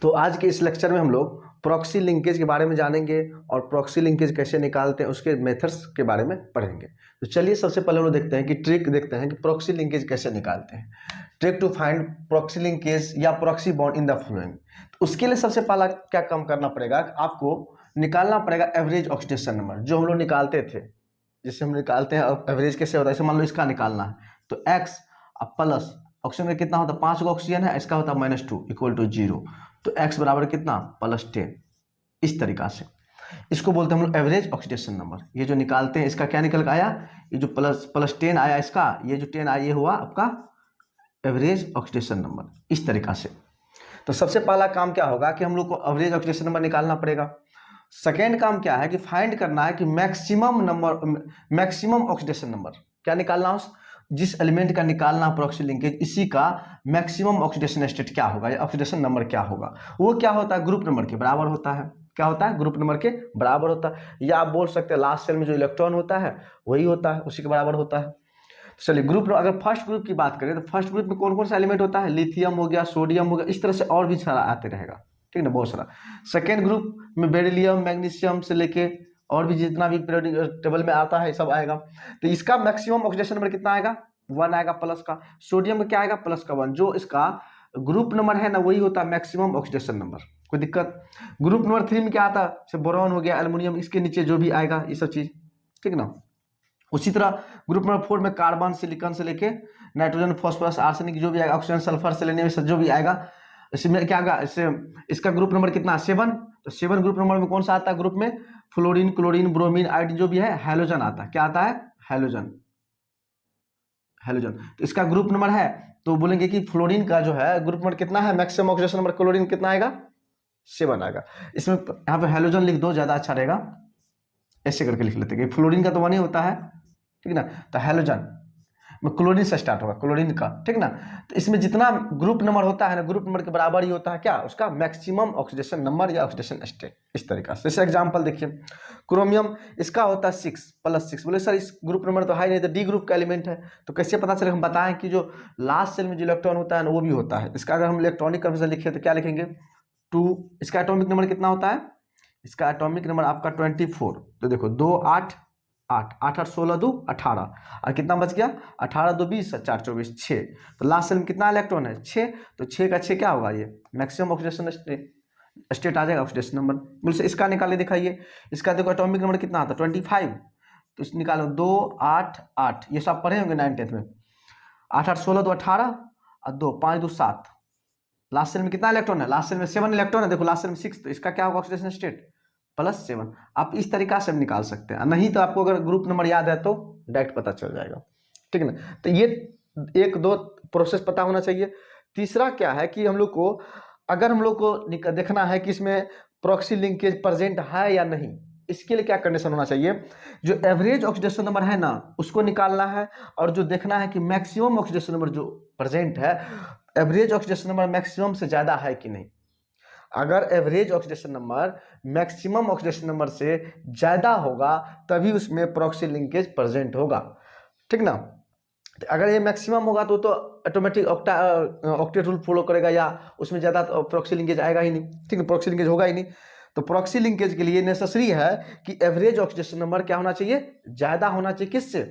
तो आज के इस लेक्चर में हम लोग प्रॉक्सी लिंकेज के बारे में जानेंगे और प्रॉक्सी लिंकेज कैसे निकालते हैं उसके मेथड्स के बारे में पढ़ेंगे। तो चलिए सबसे पहले हम लोग देखते हैं कि ट्रिक देखते हैं कि प्रॉक्सी लिंकेज कैसे निकालते हैं। Trick to find proxy linkage या proxy bond in the following. तो उसके लिए सबसे पहला क्या काम करना पड़ेगा, आपको निकालना पड़ेगा एवरेज ऑक्सीडेशन नंबर जो हम लोग निकालते थे, जिससे हम निकालते हैं एवरेज कैसे होता है। जैसे मान लो इसका निकालना है तो एक्स प्लस ऑक्सीजन में कितना होता है, 5 ऑक्सीजन है, इसका होता है -2 इक्वल टू 0, तो x बराबर कितना +10। इस तरीका से इसको बोलते हैं हम लोग एवरेज ऑक्सीडेशन नंबर। ये जो निकालते हैं इसका क्या निकल के आया, ये जो +10 आया इसका, ये जो 10 आया ये हुआ आपका एवरेज ऑक्सीडेशन नंबर। इस तरीका से तो सबसे पहला काम क्या होगा कि हम लोग को एवरेज ऑक्सीडेशन नंबर निकालना पड़ेगा। सेकेंड काम क्या है कि फाइंड करना है कि मैक्सिमम ऑक्सीडेशन नंबर क्या निकालना हो, जिस एलिमेंट का निकालना प्रॉक्सी लिंकेज इसी का मैक्सिमम ऑक्सीडेशन स्टेट क्या होगा या ऑक्सीडेशन नंबर क्या होगा। वो क्या होता है, ग्रुप नंबर के बराबर होता है। क्या होता है, ग्रुप नंबर के बराबर होता है, या आप बोल सकते हैं लास्ट सेल में जो इलेक्ट्रॉन होता है वही होता है, उसी के बराबर होता है। चलिए ग्रुप, अगर फर्स्ट ग्रुप की बात करें तो फर्स्ट ग्रुप में कौन कौन सा एलिमेंट होता है, लिथियम हो गया, सोडियम हो गया, इस तरह से और भी सारा आते रहेगा, ठीक है ना, बहुत सारा। सेकेंड ग्रुप में बेरिलियम, मैग्नीशियम से लेके और भी जितना भी पीरियोडिक टेबल में आता है सब आएगा। तो इसका मैक्सिमम ऑक्सीडेशन नंबर कितना आएगा, 1 आएगा प्लस का। सोडियम का क्या आएगा, प्लस का 1। जो इसका ग्रुप नंबर है ना वही होता है मैक्सिमम ऑक्सीडेशन नंबर, कोई दिक्कत। ग्रुप नंबर 3 में क्या आता है, जैसे बोरॉन हो गया, एल्युमिनियम, इसके नीचे जो भी आएगा ये सब चीज, ठीक ना। उसी तरह ग्रुप नंबर 4 में कार्बन, सिलिकॉन से लेके नाइट्रोजन, फॉस्फोरस, आर्सेनिक जो भी आएगा, ऑक्सीजन, सल्फर, सेलेनियम जो भी आएगा, इसमें क्या आएगा, इसका ग्रुप नंबर कितना, 7। तो 7 ग्रुप नंबर में कौन सा आता है, ग्रुप में फ्लोरीन, क्लोरीन, ब्रोमीन, आयोडीन जो भी है, हैलोजन आता है। क्या आता है, हैलोजन। तो इसका ग्रुप नंबर है तो बोलेंगे कि फ्लोरीन का जो है ग्रुप नंबर कितना है, मैक्सिमम ऑक्सीडेशन नंबर क्लोरीन कितना आएगा, 7 आएगा। इसमें यहाँ पे हैलोजन लिख दो, ज्यादा अच्छा रहेगा, ऐसे करके लिख लेते हैं। फ्लोरीन का तो 1 ही होता है, ठीक ना। तो हैलोजन में क्लोरीन से स्टार्ट होगा, क्लोरीन का, ठीक ना। तो इसमें जितना ग्रुप नंबर होता है ना, ग्रुप नंबर के बराबर ही होता है क्या, उसका मैक्सिमम ऑक्सीडेशन नंबर या ऑक्सीडेशन स्टेट। इस तरीका से जैसे एग्जांपल देखिए, क्रोमियम, इसका होता है 6 + 6। बोले सर इस ग्रुप नंबर तो हाई नहीं, तो डी ग्रुप का एलिमेंट है, तो कैसे पता चले, हम बताएं कि जो लास्ट सेल में जो इलेक्ट्रॉन होता है ना वो भी होता है। इसका अगर हम इलेक्ट्रॉनिक कन्फर्मेशन लिखे तो क्या लिखेंगे, 2। इसका एटॉमिक नंबर कितना होता है, इसका एटॉमिक नंबर आपका 24। तो देखो 2 8 8 8 8 16 2 18, और कितना बच गया, 18 2 20 4 24 6। तो लास्ट सेल में कितना इलेक्ट्रॉन है, 6। तो 6 का 6 क्या होगा, ये मैक्सिमम ऑक्सीडेशन स्टेट आ जाएगा, ऑक्सीडेशन नंबर। बोले इसका निकाले दिखाइए, इसका देखो एटॉमिक नंबर कितना आता है, 25। तो इस निकालो 2 8 8, ये सब पढ़े होंगे 9th 10th में। 8 8 16 2 18 और 2 5 2 7। लास्ट सेल में कितना इलेक्ट्रॉन है, लास्ट सेल में 7 इलेक्ट्रॉन है, देखो लास्ट सेल में 6। तो इसका क्या होगा, ऑक्सीडेशन स्टेट +7। आप इस तरीका से निकाल सकते हैं, नहीं तो आपको अगर ग्रुप नंबर याद है तो डायरेक्ट पता चल जाएगा, ठीक है ना। तो ये 1-2 प्रोसेस पता होना चाहिए। तीसरा क्या है कि हम लोग को, अगर हम लोग को देखना है कि इसमें प्रॉक्सी लिंकेज प्रेजेंट है या नहीं, इसके लिए क्या कंडीशन होना चाहिए, जो एवरेज ऑक्सीडेशन नंबर है ना उसको निकालना है, और जो देखना है कि मैक्सिमम ऑक्सीडेशन नंबर जो प्रेजेंट है, एवरेज ऑक्सीडेशन नंबर मैक्सिमम से ज्यादा है कि नहीं। अगर average oxidation number maximum oxidation number से ज्यादा होगा तभी उसमें प्रॉक्सी लिंकेज प्रेजेंट होगा, ठीक ना। अगर ये मैक्सिमम होगा तो ऑटोमेटिक ऑक्टेट रूल फॉलो करेगा, या उसमें ज्यादा प्रॉक्सी लिंकेज आएगा ही नहीं, ठीक है, प्रॉक्सी लिंकेज होगा ही नहीं। तो प्रॉक्सी लिंकेज के लिए नेसेसरी है कि एवरेज ऑक्सीडेशन नंबर क्या होना चाहिए, ज्यादा होना चाहिए, किससे,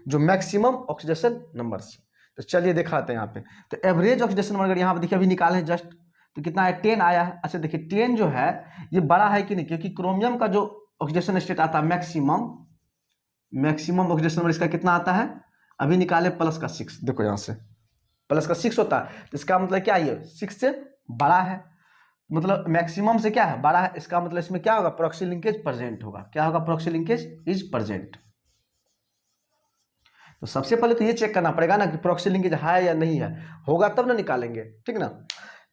जो मैक्सिमम ऑक्सीडेशन नंबर से। तो चलिए दिखाते हैं यहाँ पे। तो एवरेज ऑक्सीडेशन नंबर अगर यहाँ पे देखिए अभी निकाले जस्ट, तो कितना है, 10 आया है। अच्छा देखिए 10 जो है ये बड़ा है कि नहीं, क्योंकि क्रोमियम का जो ऑक्सीडेशन स्टेट आता है मैक्सिमम ऑक्सीडेशन नंबर इसका कितना आता है, अभी निकाले +6। देखो यहाँ से +6 होता है, तो इसका मतलब क्या, ये 6 से बड़ा है, मतलब मैक्सिमम से क्या है, बड़ा है। इसका मतलब इसमें क्या होगा, प्रॉक्सी लिंकेज प्रेजेंट होगा। क्या होगा, प्रॉक्सी लिंकेज इज प्रेजेंट। तो सबसे पहले तो ये चेक करना पड़ेगा ना कि प्रॉक्सी लिंकेज है या नहीं है, होगा तब ना निकालेंगे, ठीक ना।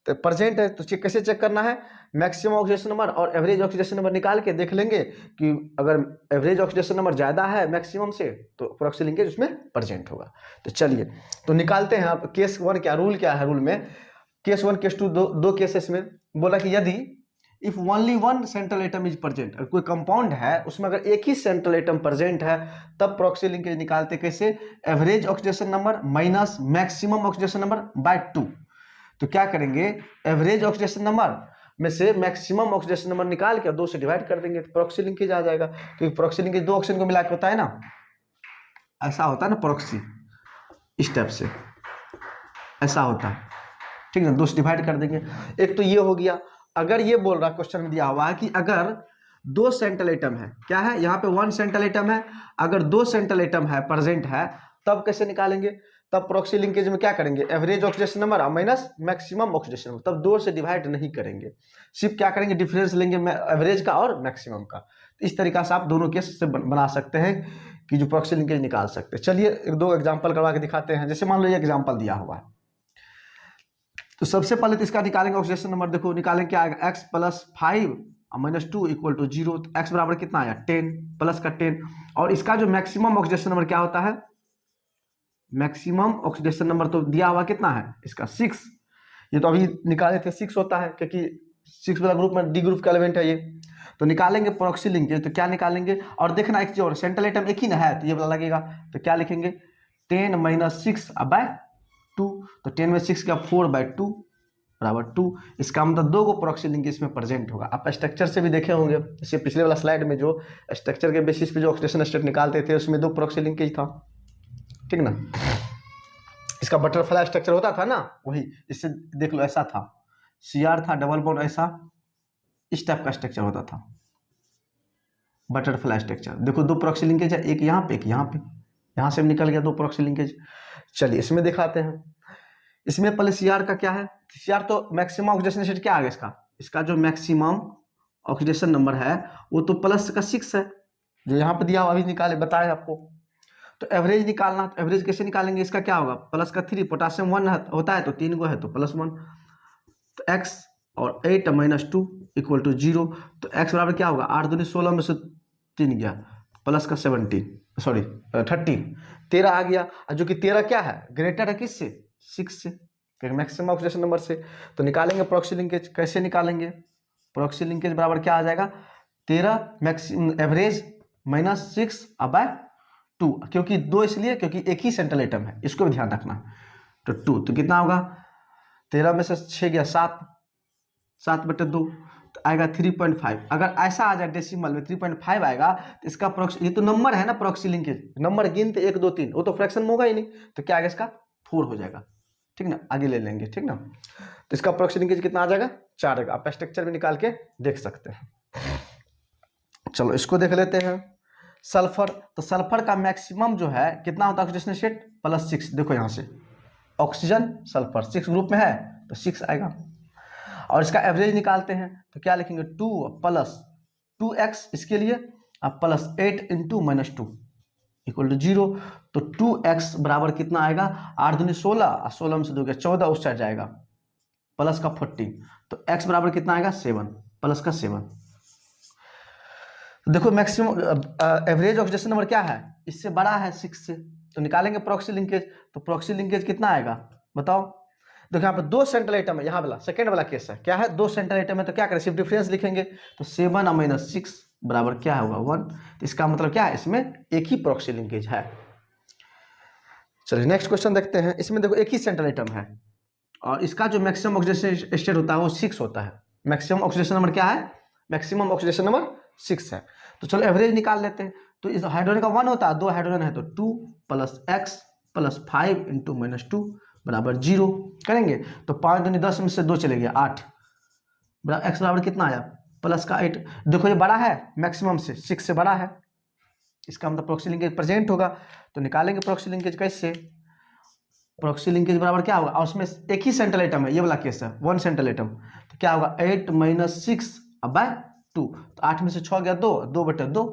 तो प्रेजेंट है तो कैसे चेक करना है, मैक्सिमम ऑक्सीडेशन नंबर और एवरेज ऑक्सीडेशन नंबर निकाल के देख लेंगे कि अगर एवरेज ऑक्सीडेशन नंबर ज़्यादा है मैक्सिमम से तो प्रॉक्सी लिंकेज उसमें प्रेजेंट होगा। तो चलिए तो निकालते हैं। आप केस 1 क्या रूल क्या है, रूल में केस 1 केस 2 दो केसेस में बोला कि यदि if only 1 central atom is present, अगर कोई कंपाउंड है उसमें अगर एक ही सेंट्रल एटम प्रेजेंट है तब प्रॉक्सी लिंकेज निकालते कैसे, average oxidation number minus maximum oxidation number by 2। तो क्या करेंगे, एवरेज ऑक्सीडेशन नंबर में से मैक्सिमम ऑक्सीडेशन नंबर निकाल के 2 से डिवाइड कर देंगे तो प्रॉक्सी लिंकेज आ जाएगा, क्योंकि प्रॉक्सी लिंकेज 2 ऑक्सीजन को मिला के होता है ना, ऐसा होता है ना प्रॉक्सी, इस टाइप से ऐसा होता है, ठीक है, 2 से डिवाइड कर देंगे। एक तो ये हो गया। अगर ये बोल रहा क्वेश्चन में दिया हुआ है कि अगर 2 सेंट्रल एटम है, क्या है यहाँ पे 1 सेंट्रल एटम है, अगर 2 सेंट्रल एटम है प्रेजेंट है, तब कैसे निकालेंगे? तब प्रॉक्सी लिंकेज में क्या करेंगे? Average oxidation number minus maximum oxidation number, तब 2 से डिवाइड नहीं करेंगे, सिर्फ क्या करेंगे? डिफरेंस लेंगे एवरेज का और मैक्सिमम का। तो इस तरीका से आप दोनों केस से बना सकते हैं कि जो प्रॉक्सी लिंकेज निकाल सकते हैं। चलिए 1-2 एग्जाम्पल करवा के दिखाते हैं। जैसे मान लो ये एग्जाम्पल दिया हुआ है, तो सबसे पहले तो इसका निकालेंगे ऑक्सीडेशन नंबर। देखो निकालेंगे क्या आएगा, x + 5 - 2 = 0। तो x बराबर कितना आया? 10 प्लस का 10। और इसका जो मैक्सिमम ऑक्सीडेशन नंबर क्या होता है? मैक्सिमम ऑक्सीडेशन नंबर तो दिया हुआ कितना है इसका? 6। ये तो अभी निकाले थे 6 होता है, क्योंकि 6 वाला ग्रुप में डी ग्रुप का एलिमेंट है ये। तो निकालेंगे प्रॉक्सी लिंकेज, तो क्या निकालेंगे? और देखना एक चीज और, सेंट्रल एटम एक ही ना है, तो ये वाला लगेगा। तो क्या लिखेंगे? 10 - 6/2। तो 10 में 6 का 4/2 बराबर 2। इसका मतलब 2 को प्रॉक्सी लिंकेज में प्रेजेंट होगा। आप स्ट्रक्चर से भी देखे होंगे, जैसे पिछले वाला स्लाइड में जो स्ट्रक्चर के बेसिस पे जो ऑक्सीडेशन स्टेट निकालते थे उसमें 2 प्रॉक्सी लिंकेज था, ठीक ना। इसका बटरफ्लाई स्ट्रक्चर होता था ना, वही इससे देख लो ऐसा था, Cr था, डबल बॉन्ड ऐसा, इस टाइप का स्ट्रक्चर होता था बटरफ्लाई स्ट्रक्चर। देखो 2 प्रॉक्सी लिंकेज है, एक यहाँ पे एक यहाँ पे, यहाँ से निकल गया 2 प्रॉक्सी लिंकेज। चलिए इसमें दिखाते हैं। इसमें पहले Cr का क्या है? Cr तो मैक्सिमम ऑक्सीडेशन स्टेट क्या आ गया इसका? इसका जो मैक्सिमम ऑक्सीडेशन नंबर है वो तो प्लस का 6 है, जो यहाँ पे दिया हुआ अभी निकाले बताए आपको। तो एवरेज निकालना, तो एवरेज कैसे निकालेंगे? इसका क्या होगा? प्लस का 3, पोटासियम 1 होता है तो 3 गो है तो +1। तो x और 8 - 2 = 0। तो x बराबर क्या होगा? 8 दूनी 16 में से 3 गया, प्लस का 17 सॉरी 13 13 आ गया। और जो कि 13 क्या है? ग्रेटर है किससे? 6 से, मैक्सिमम ऑक्सीडेशन नंबर से। तो निकालेंगे प्रॉक्सी लिंकेज। कैसे निकालेंगे? प्रॉक्सी लिंकेज बराबर क्या आ जाएगा? 13 मैक्सिमम एवरेज -6/2, क्योंकि 2 इसलिए क्योंकि एक ही सेंट्रल एटम है, इसको भी ध्यान रखना। तो 2 तो कितना होगा? 13 में से 6 गया 7, 7/2 तो आएगा 3.5। अगर ऐसा आ जाए डेसिमल में 3.5 आएगा तो इसका प्रॉक्सी, ये तो नंबर है ना प्रॉक्सी लिंकेज, नंबर गिनते 1 2 3, वो तो फ्रैक्शन में होगा ही नहीं, तो क्या आएगा इसका? 4 हो जाएगा, ठीक ना। आगे ले लेंगे, ठीक ना। तो इसका प्रॉक्सी लिंकेज कितना आ जाएगा? 4 आएगा। आप स्ट्रक्चर में निकाल के देख सकते हैं। चलो इसको देख लेते हैं। सल्फर, तो सल्फर का मैक्सिमम जो है कितना होता है ऑक्सीडेशन स्टेट? +6। देखो यहाँ से ऑक्सीजन सल्फर 6 ग्रुप में है तो 6 आएगा। और इसका एवरेज निकालते हैं तो क्या लिखेंगे? 2 + 2x इसके लिए, अब +8 × -2 = 0। तो 2x बराबर कितना आएगा? 8 दूनी 16 और 16 में से 2 गया 14, उस साइड जाएगा, प्लस का 14। तो x बराबर कितना आएगा? 7, प्लस का 7। देखो मैक्सिमम एवरेज ऑक्सीडेशन नंबर क्या है? इससे बड़ा है 6 से, तो निकालेंगे प्रॉक्सी लिंकेज। तो प्रॉक्सी लिंकेज कितना आएगा बताओ? देखो यहाँ पे 2 सेंट्रल एटम है, यहाँ वाला सेकेंड वाला केस है, क्या है? 2 सेंट्रल एटम है तो क्या करें? सिर्फ डिफरेंस लिखेंगे। तो 7 - 6 बराबर क्या होगा? 1। तो इसका मतलब क्या है? इसमें एक ही प्रॉक्सी लिंकेज है। चलिए नेक्स्ट क्वेश्चन देखते हैं। इसमें देखो एक ही सेंट्रल एटम है और इसका जो मैक्सिमम ऑक्सीडेशन स्टेट होता है वो 6 होता है। मैक्सिमम ऑक्सीडेशन नंबर क्या है? मैक्सिमम ऑक्सीडेशन नंबर 6 है। तो चलो एवरेज निकाल लेते हैं। तो इस हाइड्रोजन का 1 होता है, 2 हाइड्रोजन है तो 2 + x + 5 × -2 बराबर 0 करेंगे। तो 5 दूनी 10 में से 2 चले गया 8, x बराबर कितना आया? प्लस का 8। देखो ये बड़ा है मैक्सिमम से, 6 से बड़ा है, इसका मतलब प्रॉक्सी लिंकेज प्रेजेंट होगा। तो निकालेंगे प्रॉक्सी लिंकेज कैसे? प्रॉक्सी लिंकेज बराबर क्या होगा? और उसमें एक ही सेंट्रल एटम है, ये वाला केस है 1 सेंट्रल एटम, तो क्या होगा? 8 - 6/2। तो 8 में से 6 गया 2, 2/2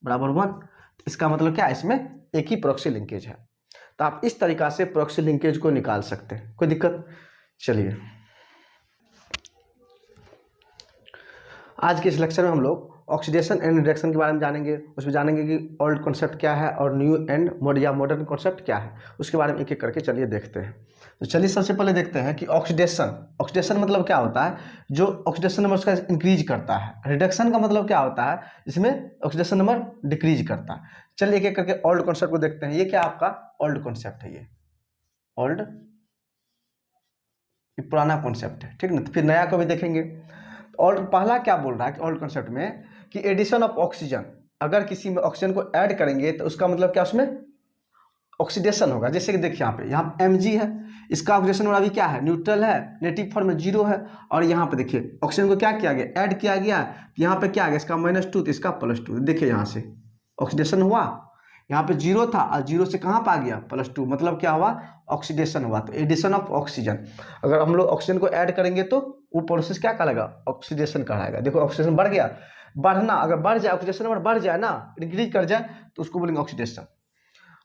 बराबर 1। इसका मतलब क्या है? इसमें एक ही प्रॉक्सी लिंकेज है। तो आप इस तरीका से प्रॉक्सी लिंकेज को निकाल सकते हैं, कोई दिक्कत? चलिए आज के इस लेक्चर में हम लोग ऑक्सीडेशन एंड रिडक्शन के बारे में जानेंगे। उसमें जानेंगे कि ओल्ड कॉन्सेप्ट क्या है और न्यू एंड मॉडर्न कॉन्सेप्ट क्या है, उसके बारे में एक एक करके चलिए देखते हैं। तो चलिए सबसे पहले देखते हैं कि ऑक्सीडेशन मतलब क्या होता है? जो ऑक्सीडेशन नंबर उसका इंक्रीज करता है। रिडक्शन का मतलब क्या होता है? इसमें ऑक्सीडेशन नंबर डिक्रीज करता है। चलिए एक एक करके ओल्ड कॉन्सेप्ट को देखते हैं। ये क्या आपका ओल्ड कॉन्सेप्ट है? ये ओल्ड ये पुराना कॉन्सेप्ट है, ठीक ना। तो फिर नया को भी देखेंगे। और पहला क्या बोल रहा है कि ओल्ड कॉन्सेप्ट में कि एडिशन ऑफ ऑक्सीजन, अगर किसी में ऑक्सीजन को ऐड करेंगे तो उसका मतलब क्या, उसमें ऑक्सीडेशन होगा। जैसे कि देखिए यहाँ पे Mg है, इसका ऑक्सीडेशन नंबर अभी क्या है, न्यूट्रल है, नेगेटिव फॉर्म में 0 है। और यहाँ पे देखिए ऑक्सीजन को क्या किया गया, ऐड किया गया, यहाँ पे क्या आ गया, इसका -2 तो इसका +2। देखिए यहाँ से ऑक्सीडेशन हुआ, यहाँ पे 0 था और 0 से कहाँ पे आ गया, +2, मतलब क्या हुआ, ऑक्सीडेशन हुआ। तो एडिशन ऑफ ऑक्सीजन, अगर हम लोग ऑक्सीजन को ऐड करेंगे तो वो प्रोसेस क्या कहलाएगा, ऑक्सीडेशन कहलाएगा। देखो ऑक्सीडेशन बढ़ गया, बढ़ना, अगर बढ़ जाए ऑक्सीडेशन नंबर बढ़ जाए ना, इंक्रीज कर जाए तो उसको बोलेंगे ऑक्सीडेशन।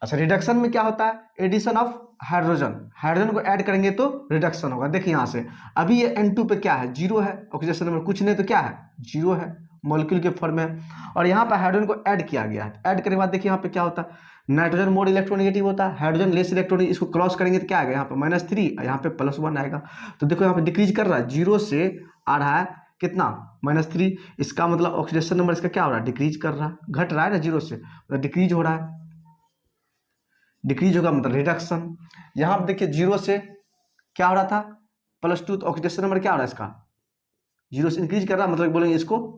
अच्छा, रिडक्शन में क्या होता है, एडिशन ऑफ हाइड्रोजन, हाइड्रोजन को ऐड करेंगे तो रिडक्शन होगा। देखिए यहाँ से अभी ये N2 पे क्या है, 0 है, ऑक्सीडेशन नंबर कुछ नहीं तो क्या है, 0 है, मॉलिक्यूल के फॉर्म में। और यहाँ पर हाइड्रोजन को ऐड किया गया है, ऐड करने के बाद देखिए यहाँ पे क्या होता है, नाइट्रोजन मोर इलेक्ट्रोनेगेटिव होता है, हाइड्रोजन लेस इलेक्ट्रोनेगेटिव, इसको क्रॉस करेंगे तो क्या आएगा, यहाँ पे -3 और यहाँ पे +1 आएगा। तो देखो यहाँ पे डिक्रीज कर रहा है, 0 से आ रहा है कितना, -3, इसका मतलब ऑक्सीडेशन नंबर इसका क्या हो रहा है, डिक्रीज कर रहा है, घट रहा है ना 0 से, मतलब डिक्रीज हो रहा है, डिक्रीज होगा मतलब रिडक्शन। यहाँ पे देखिए 0 से क्या हो रहा था, +2, तो ऑक्सीडेशन नंबर क्या हो रहा है इसका, 0 से इंक्रीज कर रहा है, मतलब बोलेंगे इसको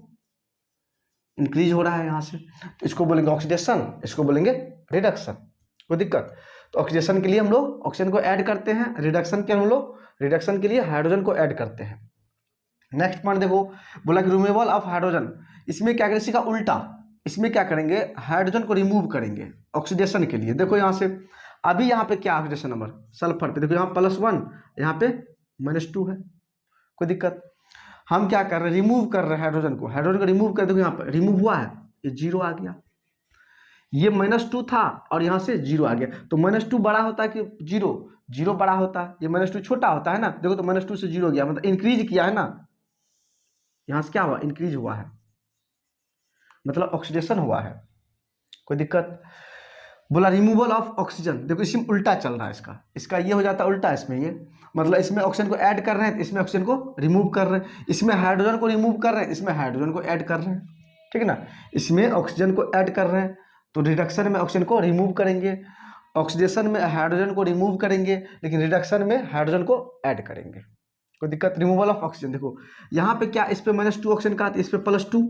इंक्रीज हो रहा है यहाँ से, तो इसको बोलेंगे ऑक्सीडेशन, इसको बोलेंगे रिडक्शन। कोई दिक्कत, तो ऑक्सीडेशन के लिए हम लोग ऑक्सीजन को ऐड करते हैं, रिडक्शन के हम लोग रिडक्शन के लिए हाइड्रोजन को ऐड करते हैं। नेक्स्ट पॉइंट देखो, बोला कि रिमूवल ऑफ हाइड्रोजन, इसमें क्या करें, इसी का उल्टा, इसमें क्या करेंगे, हाइड्रोजन को रिमूव करेंगे ऑक्सीडेशन के लिए। देखो यहाँ से अभी यहाँ पे क्या ऑक्सीडेशन नंबर, सल्फर पे देखो यहाँ +1, यहाँ पे -2 है, कोई दिक्कत। हम क्या कर रहे हैं, रिमूव कर रहे हैं हाइड्रोजन को, हाइड्रोजन को रिमूव कर, देखो यहाँ पर रिमूव हुआ है, ये 0 आ गया, ये -2 था और यहाँ से 0 आ गया। तो -2 बड़ा होता है कि 0, 0 बड़ा होता है, ये -2 छोटा होता है ना, देखो तो -2 से 0 गया, मतलब इंक्रीज किया है ना, यहाँ से क्या हुआ, इंक्रीज हुआ है, मतलब ऑक्सीडेशन हुआ है, कोई दिक्कत। बोला रिमूवल ऑफ ऑक्सीजन, देखो इसमें उल्टा चल रहा है, इसका ये हो जाता है उल्टा, इसमें ये मतलब इसमें ऑक्सीजन को ऐड कर रहे हैं, इसमें ऑक्सीजन को रिमूव कर रहे हैं, इसमें हाइड्रोजन को रिमूव कर रहे हैं, इसमें हाइड्रोजन को ऐड कर रहे हैं, ठीक है ना। इसमें ऑक्सीजन को ऐड कर रहे हैं तो रिडक्शन में ऑक्सीजन को रिमूव करेंगे, ऑक्सीडेशन में हाइड्रोजन को रिमूव करेंगे, लेकिन रिडक्शन में हाइड्रोजन को ऐड करेंगे, कोई दिक्कत। रिमूवल ऑफ ऑक्सीजन, देखो यहाँ पे क्या, इस पे -2 ऑक्सीजन का, इस पे +2,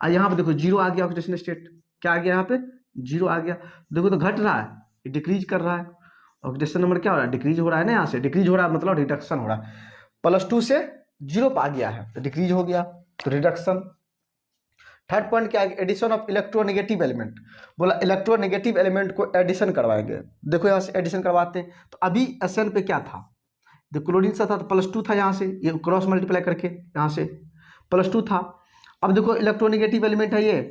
और यहाँ पे देखो 0 आ गया, ऑक्सीडेशन स्टेट क्या आ गया, यहाँ पे 0 आ गया, देखो तो घट रहा है, ये डिक्रीज कर रहा है, ऑक्सीडेशन नंबर क्या हो रहा है, डिक्रीज हो रहा है ना, यहाँ से डिक्रीज हो रहा है मतलब रिडक्शन हो रहा है, +2 से 0 पे आ गया है तो डिक्रीज हो गया, तो रिडक्शन। थर्ड पॉइंट क्या है, एडिशन ऑफ इलेक्ट्रोनेगेटिव एलिमेंट, बोला इलेक्ट्रोनेगेटिव एलिमेंट को एडिशन करवाएंगे। देखो यहाँ से एडिशन करवाते हैं, तो अभी SN पे क्या था, देखो क्लोरीन सा था तो +2 था, यहाँ से ये क्रॉस मल्टीप्लाई करके यहाँ से +2 था। अब देखो इलेक्ट्रोनेगेटिव एलिमेंट है ये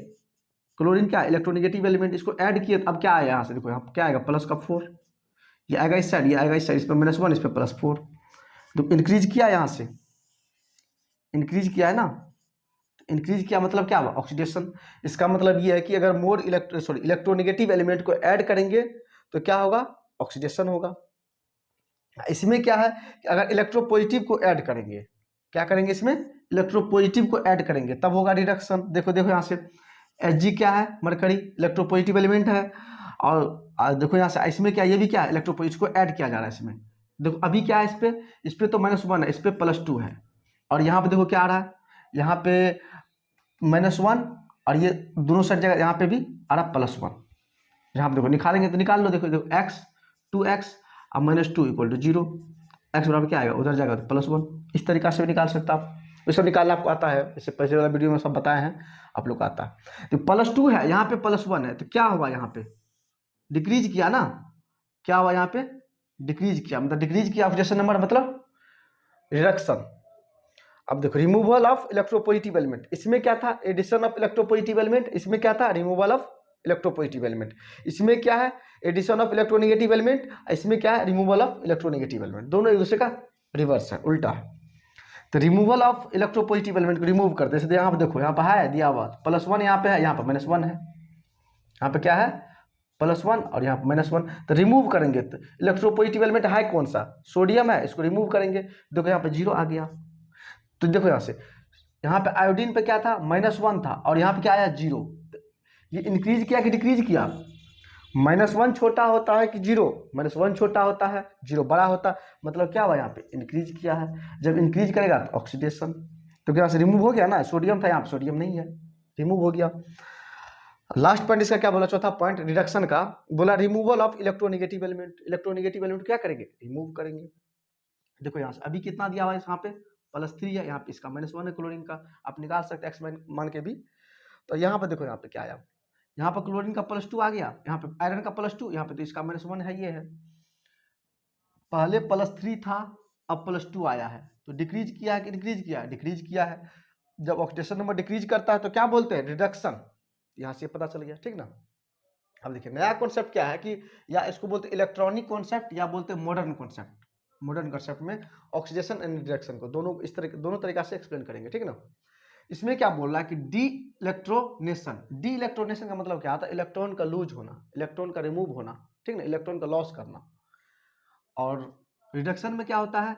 क्लोरीन, क्या इलेक्ट्रोनेगेटिव एलिमेंट, इसको ऐड किया, अब क्या आया यहाँ से, देखो यहाँ क्या आएगा, +4, ये आएगा इस साइड, ये आएगा इस साइड, इस पर -1, इस पर +4, तो इंक्रीज किया, यहाँ से इंक्रीज किया है ना, इंक्रीज किया मतलब क्या हुआ, ऑक्सीडेशन। इसका मतलब ये है कि अगर मोर इलेक्ट्रोनेगेटिव एलिमेंट को ऐड करेंगे तो क्या होगा, ऑक्सीडेशन होगा। इसमें क्या है कि अगर इलेक्ट्रोपॉजिटिव को ऐड करेंगे, क्या करेंगे, इसमें इलेक्ट्रोपॉजिटिव को ऐड करेंगे तब होगा रिडक्शन। देखो देखो यहाँ से Hg क्या है, मरकरी इलेक्ट्रोपॉजिटिव एलिमेंट है, और देखो यहाँ से इसमें क्या, ये भी क्या है, इलेक्ट्रोपॉजिटिव को ऐड किया जा रहा है इसमें। देखो अभी क्या है, इस पे तो -1 है, इस पे +2 है, और यहाँ पे देखो क्या आ रहा है, यहाँ पे -1 और ये दोनों साइड जगह यहाँ पे भी आ रहा +1, यहाँ पे देखो निकालेंगे तो निकाल लो, देखो देखो x 2x और -2 = 0, x बराबर क्या आएगा, उधर जाएगा तो +1, इस तरीका से भी निकाल सकता आप, ये सब निकालना आपको आता है, इससे पहले वाला वीडियो में सब बताए हैं, आप लोग को आता है। तो +2 है, यहाँ पे +1 है, तो क्या होगा, यहाँ पे डिक्रीज किया ना, क्या हुआ, यहाँ पे डिक्रीज किया, मतलब डिक्रीज किया ऑक्सीडेशन नंबर मतलब रिडक्शन। अब देखो रिमूवल ऑफ इलेक्ट्रोपॉजिटिव एलिमेंट, इसमें क्या था, एडिशन ऑफ इलेक्ट्रोपॉजिटिव एलिमेंट, इसमें क्या था, रिमूवल ऑफ इलेक्ट्रोपॉजिटिव एलिमेंट। इसमें क्या है, एडिशन ऑफ इलेक्ट्रोनेगेटिव एलिमेंट, इसमें क्या है, रिमूवल ऑफ इलेक्ट्रोनेगेटिव एलिमेंट, दोनों एक दूसरे का रिवर्स है, उल्टा है। तो रिमूवल ऑफ इलेक्ट्रोपॉजिटिव एलिमेंट को रिमूव करते हैं, यहाँ पे देखो, यहाँ पे है दिया हुआ +1, यहाँ पे है, यहाँ पे -1 है, यहाँ पे क्या है, +1 और यहाँ पे -1, तो रिमूव करेंगे तो इलेक्ट्रोपॉजिटिव एलिमेंट है कौन सा, सोडियम है, इसको रिमूव करेंगे, देखो यहाँ पे 0 आ गया। तो देखो यहाँ से, यहाँ पे आयोडीन पे क्या था, -1 था, और यहाँ पे क्या आया, 0, ये इंक्रीज किया कि डिक्रीज किया, -1 छोटा होता है कि 0? -1 छोटा होता है, 0 बड़ा होता है, मतलब क्या हुआ यहाँ पे इंक्रीज किया है। जब इंक्रीज करेगा तो ऑक्सीडेशन, तो यहाँ से रिमूव हो गया ना, सोडियम था यहाँ पे सोडियम नहीं है, रिमूव हो गया। लास्ट पॉइंट इसका क्या बोला, चौथा पॉइंट रिडक्शन का, बोला removal of electronegative element. Electronegative element क्या करेंगे, रिमूव करेंगे। देखो यहाँ से अभी कितना दिया हुआ है, यहाँ पे +3 है, यहाँ पे इसका -1 है क्लोरीन का, आप निकाल सकते हैं एक्स मान के भी। तो यहाँ पे देखो यहाँ पे क्या आया, यहाँ पर क्लोरीन का +2 आ गया, यहाँ पे आयरन का +2, यहाँ पे तो इसका -1 है, ये है। पहले +3 था, अब +2 आया है, तो डिक्रीज किया है कि इंक्रीज किया है, डिक्रीज किया है। जब ऑक्सीडेशन नंबर डिक्रीज करता है तो क्या बोलते हैं, रिडक्शन। यहाँ से पता चल गया, ठीक ना। अब देखिए नया कॉन्सेप्ट क्या है कि या इसको बोलते हैं इलेक्ट्रॉनिक कॉन्सेप्ट या बोलते हैं मॉडर्न कॉन्सेप्ट। मॉडर्न कॉन्सेप्ट में ऑक्सीडेशन एंड रिडक्शन को दोनों तरीका से एक्सप्लेन करेंगे, ठीक ना। इसमें क्या बोल रहा है कि डी इलेक्ट्रोनेशन का मतलब क्या आता है, इलेक्ट्रॉन का लूज होना, इलेक्ट्रॉन का रिमूव होना, ठीक ना, इलेक्ट्रॉन का लॉस करना। और रिडक्शन में क्या होता है,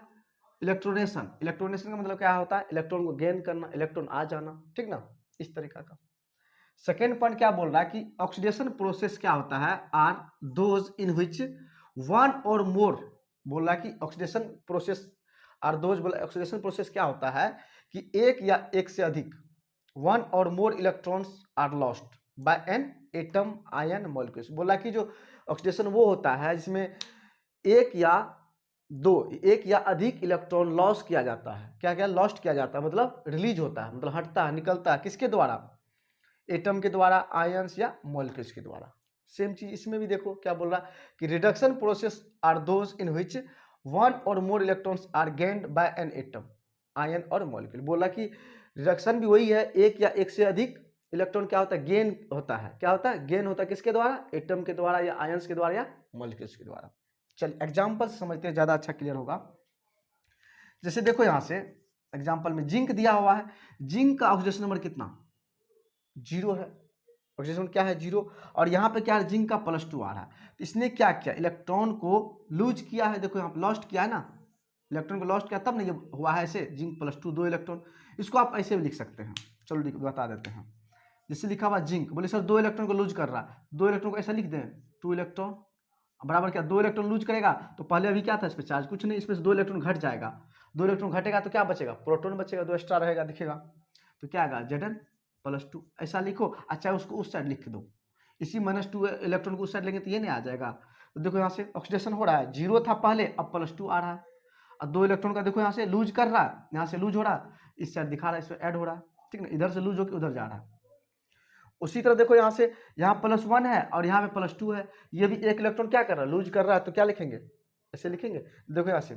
इलेक्ट्रोनेशन का मतलब क्या होता है, इलेक्ट्रॉन को गेन करना, इलेक्ट्रॉन आ जाना, ठीक ना, इस तरीका का। सेकेंड पॉइंट क्या बोल रहा है कि ऑक्सीडेशन प्रोसेस क्या होता है, are those in which one और मोर, बोल रहा है कि ऑक्सीडेशन प्रोसेस आर दोज, बोला ऑक्सीडेशन प्रोसेस क्या होता है कि एक या एक से अधिक, वन और more electrons are lost by an atom ion molecules. बोला कि जो ऑक्सीडेशन वो होता है जिसमें एक या अधिक इलेक्ट्रॉन लॉस किया जाता है। क्या क्या लॉस्ट किया जाता है, मतलब रिलीज होता है, मतलब हटता है, निकलता है, किसके द्वारा, एटम के द्वारा, आयंस या मॉलिक्यूल्स के द्वारा। सेम चीज इसमें भी देखो क्या बोल रहा है कि reduction process are those in which one और more electrons are gained by an atom ion और मॉलिक्यूल। बोला कि रिडक्शन भी वही है, एक या एक से अधिक इलेक्ट्रॉन क्या होता है, गेन होता है। क्या होता है, गेन होता है, किसके द्वारा, एटम के द्वारा या आयंस के द्वारा या मॉलिक्यूल्स के द्वारा। चलिए एग्जाम्पल समझते हैं, ज्यादा अच्छा क्लियर होगा। जैसे देखो यहाँ से एग्जाम्पल में जिंक दिया हुआ है, जिंक का ऑक्सीडेशन नंबर कितना, 0 है, ऑक्सीडेशन क्या है 0, और यहाँ पे क्या है, जिंक का +2 आ रहा है। तो इसने क्या किया, इलेक्ट्रॉन को लूज किया है, देखो यहाँ पे लॉस्ट किया है ना, इलेक्ट्रॉन को लॉस्ट किया तब ना ये हुआ है ऐसे, जिंक +2 2 इलेक्ट्रॉन। इसको आप ऐसे भी लिख सकते हैं, चलो बता देते हैं। जैसे लिखा हुआ जिंक, बोले सर 2 इलेक्ट्रॉन को लूज कर रहा है, 2 इलेक्ट्रॉन को ऐसा लिख दें, 2 इलेक्ट्रॉन बराबर क्या, 2 इलेक्ट्रॉन लूज करेगा तो पहले अभी क्या था इस पर चार्ज, कुछ नहीं, इसमें से 2 इलेक्ट्रॉन घट जाएगा, 2 इलेक्ट्रॉन घटेगा तो क्या बचेगा, प्रोटॉन बचेगा, 2 एक्स्ट्रा रहेगा, दिखेगा। तो क्या आएगा, Zn+2 ऐसा लिखो, अच्छा उसको उस साइड लिख दो, इसी -2 इलेक्ट्रॉन को उस साइड लेंगे तो ये नहीं आ जाएगा। तो देखो यहाँ से ऑक्सीडेशन हो रहा है, 0 था पहले, अब +2 आ रहा है, और 2 इलेक्ट्रॉन का देखो यहाँ से लूज कर रहा है, यहाँ से लूज हो रहा है, इस साइड दिखा रहा है, इस पर ऐड हो रहा है, ठीक ना, इधर से लूज होकर उधर जा रहा है। उसी तरह देखो यहाँ से, यहाँ +1 है और यहाँ पे +2 है, ये भी एक इलेक्ट्रॉन क्या कर रहा है, लूज कर रहा है, तो क्या लिखेंगे, ऐसे लिखेंगे। देखो यहाँ से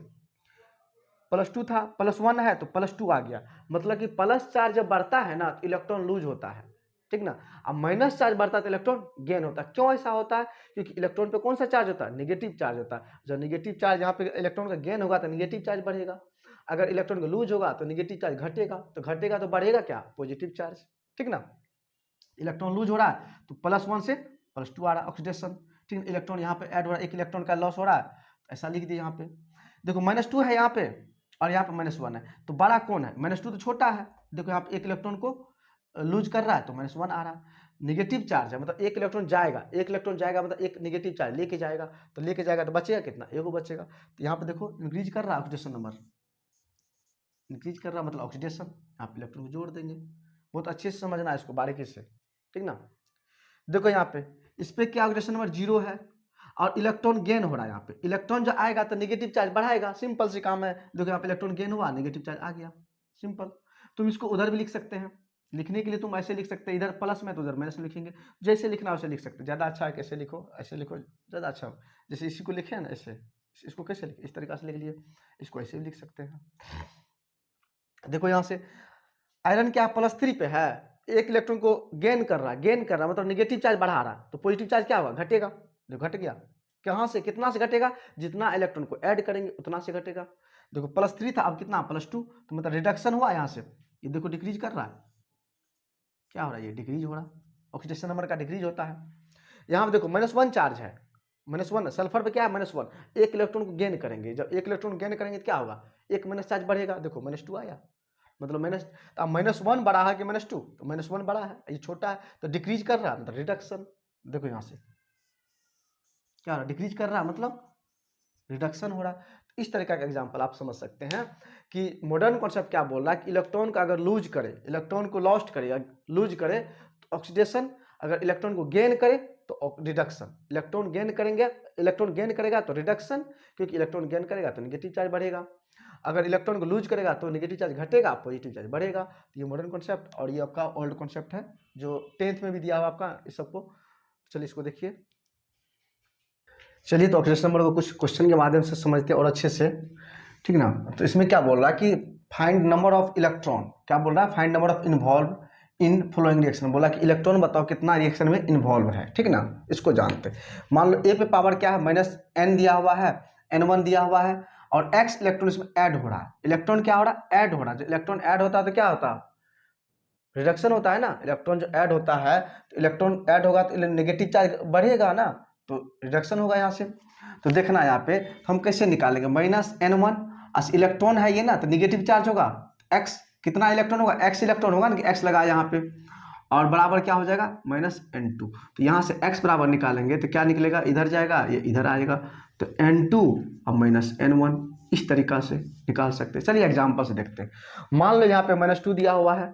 +2 था, +1 है तो +2 आ गया, मतलब कि प्लस चार्ज जब बढ़ता है ना तो इलेक्ट्रॉन लूज होता है, ठीक ना। अब माइनस चार्ज बढ़ता है तो इलेक्ट्रॉन गेन होता है। क्यों ऐसा होता है, क्योंकि इलेक्ट्रॉन पे कौन सा चार्ज होता है, निगेटिव चार्ज होता है। जब निगेटिव चार्ज यहाँ पे इलेक्ट्रॉन का गेन होगा तो निगेटिव चार्ज बढ़ेगा, अगर इलेक्ट्रॉन का लूज होगा तो निगेटिव चार्ज घटेगा तो बढ़ेगा क्या, पॉजिटिव चार्ज, ठीक ना। इलेक्ट्रॉन लूज हो रहा है तो +1 से +2 आ रहा है ऑक्सीडेशन, ठीक, इलेक्ट्रॉन यहाँ पे ऐड हो रहा है, एक इलेक्ट्रॉन का लॉस हो रहा है, ऐसा लिख दिए यहाँ पे। देखो -2 है यहाँ पे और यहाँ पे -1 है, तो बड़ा कौन है, -2 तो छोटा है। देखो यहाँ पे एक इलेक्ट्रॉन को लूज कर रहा है तो -1 आ रहा है, निगेटिव चार्ज है, मतलब एक इलेक्ट्रॉन जाएगा मतलब एक निगेटिव चार्ज लेके जाएगा, तो बचेगा कितना, एगो बचेगा। तो यहाँ पे देखो इंक्रीज कर रहा है ऑक्सीडेशन नंबर, इंक्रीज कर रहा है मतलब ऑक्सीडेशन, आप इलेक्ट्रॉन को जोड़ देंगे। बहुत अच्छे से समझना है इसको बारीकी से, ठीक ना। देखो यहाँ पे इस पे क्या ऑक्सीडेशन नंबर 0 है और इलेक्ट्रॉन गेन हो रहा है, यहाँ पे इलेक्ट्रॉन जो आएगा तो नेगेटिव चार्ज बढ़ाएगा, सिंपल सी काम है। देखो यहाँ पे इलेक्ट्रॉन गेन हुआ, नेगेटिव चार्ज आ गया, सिंपल। तुम इसको उधर भी लिख सकते हैं, लिखने के लिए तुम ऐसे लिख सकते हैं, इधर प्लस में तो उधर माइनस में लिखेंगे, जैसे लिखना वैसे लिख सकते हैं। ज़्यादा अच्छा है कैसे लिखो, ऐसे लिखो ज़्यादा अच्छा हो। जैसे इसी को लिखे ना ऐसे, इसको कैसे लिखे, इस तरीके से लिख लिए, इसको ऐसे भी लिख सकते हैं। देखो यहाँ से आयरन क्या +3 पे है, एक इलेक्ट्रॉन को गेन कर रहा है मतलब नेगेटिव चार्ज बढ़ा रहा है, तो पॉजिटिव चार्ज क्या होगा, घटेगा। जो घट गया, कहाँ से कितना से घटेगा, जितना इलेक्ट्रॉन को ऐड करेंगे उतना से घटेगा। देखो +3 था, अब कितना +2, तो मतलब रिडक्शन हुआ यहाँ से, ये देखो डिक्रीज कर रहा है, क्या हो रहा है, ये डिक्रीज हो रहा है, ऑक्सीडेशन नंबर का डिक्रीज होता है। यहाँ पे देखो -1 चार्ज है, -1 सल्फर पे क्या है -1, एक इलेक्ट्रॉन को गेन करेंगे, जब एक इलेक्ट्रॉन गेन करेंगे तो क्या होगा, एक माइनस चार्ज बढ़ेगा। देखो -2 आया, मतलब -1 बड़ा है कि -2, तो -1 बड़ा है, ये छोटा है तो डिक्रीज कर रहा है, मतलब रिडक्शन। देखो यहाँ से क्या हो रहा है, डिक्रीज कर रहा है, मतलब रिडक्शन हो रहा है। तो इस तरीका का एग्जांपल आप समझ सकते हैं कि मॉडर्न कॉन्सेप्ट क्या बोल रहा है कि इलेक्ट्रॉन का अगर लूज करे, इलेक्ट्रॉन को लॉस्ट करे या लूज करे तो ऑक्सीडेशन, अगर इलेक्ट्रॉन को गेन करे तो रिडक्शन, इलेक्ट्रॉन गेन करेंगे, इलेक्ट्रॉन गेन करेगा तो रिडक्शन, क्योंकि इलेक्ट्रॉन गेन करेगा तो नेगेटिव चार्ज बढ़ेगा, अगर इलेक्ट्रॉन को लूज करेगा तो नेगेटिव चार्ज घटेगा, पॉजिटिव चार्ज बढ़ेगा। तो ये मॉडर्न कॉन्सेप्ट और ये आपका ओल्ड कॉन्सेप्ट है जो 10th में भी दिया हुआ आपका इस सबको। चलिए इसको देखिए। चलिए तो ऑक्सीडेशन नंबर को कुछ क्वेश्चन के माध्यम से समझते हैं और अच्छे से, ठीक ना। तो इसमें क्या बोल रहा है कि फाइंड नंबर ऑफ इलेक्ट्रॉन, क्या बोल रहा है, find number of involve in following reaction, बोला कि इलेक्ट्रॉन बताओ कितना रिएक्शन में इन्वॉल्व है, ठीक ना। इसको जानते हैं। मान लो ए पे पावर क्या है -n दिया हुआ है, n1 दिया हुआ है और x इलेक्ट्रॉन इसमें ऐड हो रहा है। इलेक्ट्रॉन क्या हो रहा है, ऐड हो रहा है। जब इलेक्ट्रॉन ऐड होता है तो क्या होता है, रिडक्शन होता है ना। इलेक्ट्रॉन जो ऐड होता है तो इलेक्ट्रॉन ऐड होगा तो नेगेटिव चार्ज बढ़ेगा ना, तो रिडक्शन होगा यहाँ से। तो देखना यहाँ पे हम कैसे निकालेंगे, -n1 इलेक्ट्रॉन है ये ना, तो निगेटिव चार्ज होगा, x कितना इलेक्ट्रॉन होगा, x इलेक्ट्रॉन होगा ना, कि x लगा यहाँ पे और बराबर क्या हो जाएगा -n2। तो यहाँ से x बराबर निकालेंगे तो क्या निकलेगा, इधर जाएगा ये इधर आएगा, तो n2 और -n1 इस तरीका से निकाल सकते हैं। चलिए एग्जाम्पल से देखते हैं। मान लो यहाँ पे -2 दिया हुआ है,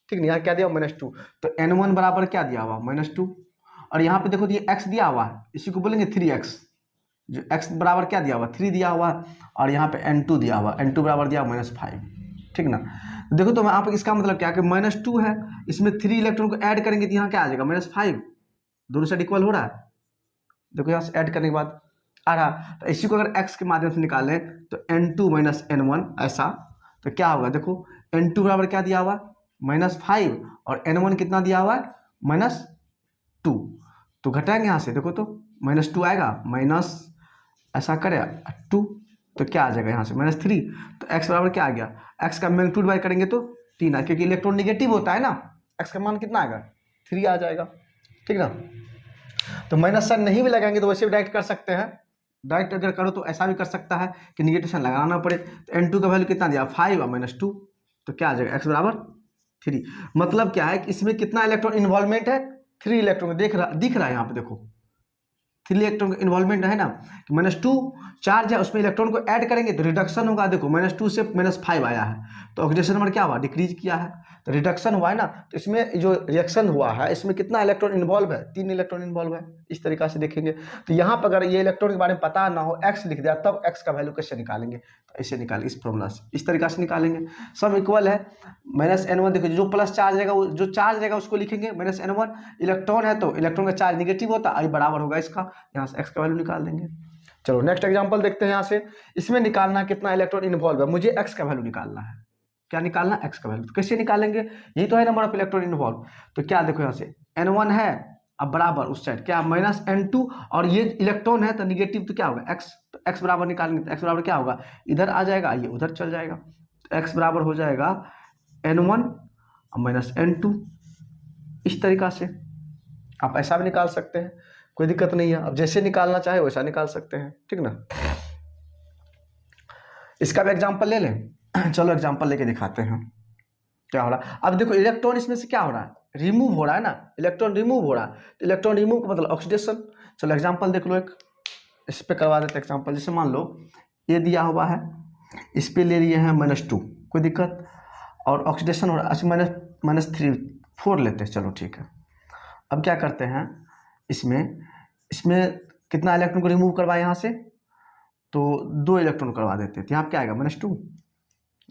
ठीक है, यहाँ क्या दिया -2, तो n1 बराबर क्या दिया हुआ -2 और यहाँ पे देखो ये x दिया हुआ है, इसी को बोलेंगे 3x, जो x बराबर क्या दिया हुआ 3 दिया हुआ है और यहाँ पे n2 दिया हुआ, n2 बराबर दिया हुआ -5, ठीक ना। देखो तो यहाँ पे इसका मतलब क्या कि -2 है, इसमें 3 इलेक्ट्रॉन को ऐड करेंगे तो यहाँ क्या आ जाएगा -5, दोनों साइड इक्वल हो रहा है। देखो यहाँ से ऐड करने के बाद आ रहा, तो इसी को अगर x के माध्यम से निकालें तो n2 -n1 ऐसा, तो क्या होगा, देखो n2 बराबर क्या दिया हुआ -5 और n1 कितना दिया हुआ है -2, तो घटाएंगे यहाँ से, देखो तो -2 आएगा, माइनस ऐसा करे 2, तो क्या आ जाएगा यहाँ से -3, तो x बराबर क्या आ गया, x का मैग्नीट्यूड बाय करेंगे तो 3 आ, क्योंकि इलेक्ट्रॉन निगेटिव होता है ना, x का मान कितना आएगा 3 आ जाएगा, ठीक ना। तो माइनस साइन नहीं भी लगाएंगे तो वैसे भी डायरेक्ट कर सकते हैं, डायरेक्ट अगर करो तो ऐसा भी कर सकता है कि निगेटिव साइन लगाना पड़े। तो n2 का वैल्यू कितना दिया 5 और -2, तो क्या आ जाएगा x बराबर 3। मतलब क्या है कि इसमें कितना इलेक्ट्रॉन इन्वॉल्वमेंट है, 3 इलेक्ट्रॉन दिख रहा है यहाँ पे, देखो 3 इलेक्ट्रॉन का इन्वॉल्वमेंट है ना, कि -2 चार्ज है उसमें इलेक्ट्रॉन को ऐड करेंगे तो रिडक्शन होगा। देखो -2 से -5 आया है तो ऑक्सीडेशन नंबर क्या हुआ, डिक्रीज किया है, तो रिडक्शन हुआ है ना। तो इसमें जो रिएक्शन हुआ है इसमें कितना इलेक्ट्रॉन इन्वॉल्व है, 3 इलेक्ट्रॉन इन्वॉल्व है, इस तरीका से देखेंगे। तो यहाँ पर अगर ये इलेक्ट्रॉन के बारे में पता ना हो, x लिख दिया, तब x का वैल्यू कैसे निकालेंगे, तो ऐसे निकालेंगे, इस फॉर्मूला से इस तरीका से निकालेंगे। सब इक्वल है, -n1 देखो जो प्लस चार्ज रहेगा, जो चार्ज रहेगा उसको लिखेंगे -n1, इलेक्ट्रॉन है तो इलेक्ट्रॉन का चार्ज निगेटिव होता है, बराबर होगा इसका, यहाँ से x का वैल्यू निकाल देंगे। चलो नेक्स्ट एग्जांपल देखते हैं। यहाँ से इसमें निकालना कितना इलेक्ट्रॉन इन्वॉल्व है, मुझे x का वैल्यू निकालना है, क्या निकालना x का वैल्यू, तो कैसे निकालेंगे, यही तो है नंबर ऑफ इलेक्ट्रॉन इन्वॉल्व। तो क्या देखो यहाँ से n1 है, अब बराबर उस साइड क्या -n2 और ये इलेक्ट्रॉन है तो निगेटिव, तो क्या होगा x, तो x बराबर निकालेंगे तो x बराबर क्या होगा, इधर आ जाएगा, ये उधर चल जाएगा, तो x बराबर हो जाएगा n1 और -n2, इस तरीका से आप ऐसा भी निकाल सकते हैं, कोई दिक्कत नहीं है, अब जैसे निकालना चाहे वैसा निकाल सकते हैं, ठीक ना। इसका भी एग्जांपल ले लें, चलो एग्जांपल लेके दिखाते हैं क्या हो रहा है। अब देखो इलेक्ट्रॉन इसमें से क्या हो रहा है, रिमूव हो रहा है ना, इलेक्ट्रॉन रिमूव हो रहा है, तो इलेक्ट्रॉन रिमूव का मतलब ऑक्सीडेशन। चलो एग्जांपल देख लो, एक इस पे करवा देते एग्जांपल। जैसे मान लो ये दिया हुआ है, इस पे ले लिए हैं -2, कोई दिक्कत, और ऑक्सीडेशन हो रहा है, अच्छा -4 लेते हैं, चलो ठीक है। अब क्या करते हैं, इसमें कितना इलेक्ट्रॉन को रिमूव करवाए यहाँ से, तो 2 इलेक्ट्रॉन करवा देते हैं, तो यहाँ क्या आएगा -2,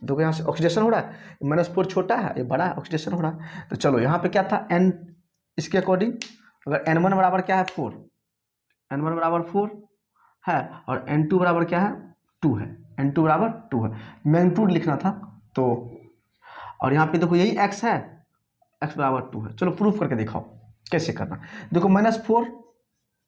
देखो यहाँ से ऑक्सीडेशन हो रहा है, -4 छोटा है, ये बड़ा है, ऑक्सीडेशन हो रहा है। तो चलो यहाँ पे क्या था n, इसके अकॉर्डिंग अगर n1 बराबर क्या है 4, n1 बराबर 4 है और n2 बराबर क्या है 2 है, n2 बराबर 2 है, मैग्नीट्यूड लिखना था तो, और यहाँ पे देखो यही x है, x बराबर 2 है। चलो प्रूफ करके दिखाओ कैसे करना। देखो -4